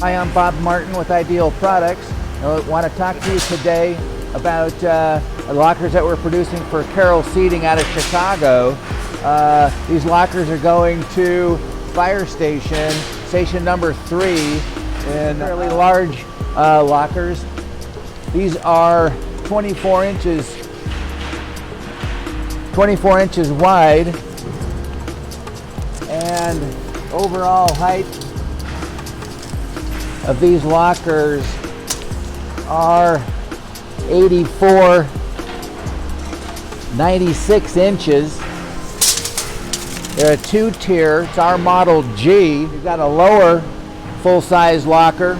Hi, I'm Bob Martin with Ideal Products. I want to talk to you today about lockers that we're producing for Carroll Seating out of Chicago. These lockers are going to fire station number 3, in fairly large lockers. These are 24 inches wide, and overall height of these lockers are 96 inches. They're a 2-tier. It's our model G. We've got a lower full-size locker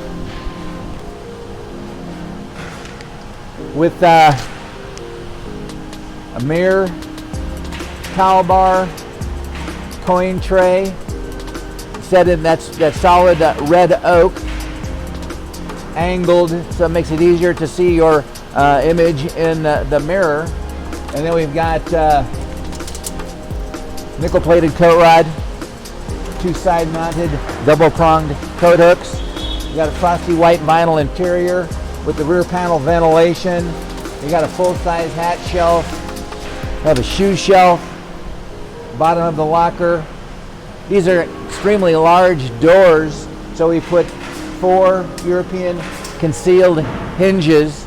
with a mirror, towel bar, coin tray, set in that solid red oak, angled, so it makes it easier to see your image in the mirror. And then we've got nickel-plated coat rod, 2 side-mounted double-pronged coat hooks. You got a frosty white vinyl interior with the rear panel ventilation. You got a full-size hat shelf. You have a shoe shelf, bottom of the locker. These are extremely large doors, so we put 4 European concealed hinges,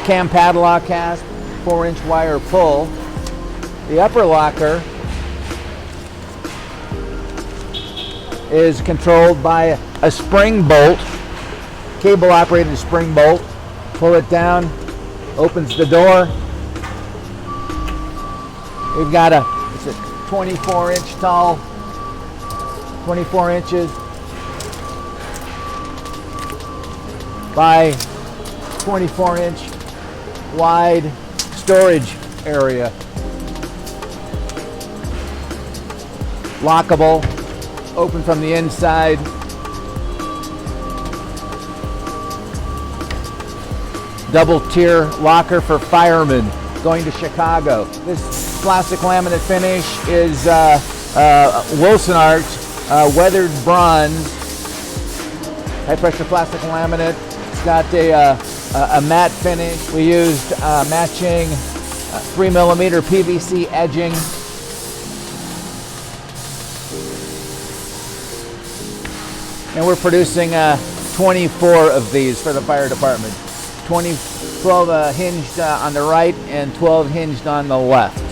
cam padlock hasp, 4-inch wire pull. The upper locker is controlled by a spring bolt, cable operated spring bolt. Pull it down, opens the door. We've got it's a 24-inch tall, 24 inches by 24-inch wide storage area. Lockable, open from the inside. Double tier locker for firemen going to Chicago. This plastic laminate finish is Wilsonart weathered bronze, high pressure plastic laminate. It's got a matte finish. We used matching 3mm PVC edging. And we're producing 24 of these for the fire department. 12 hinged on the right and 12 hinged on the left.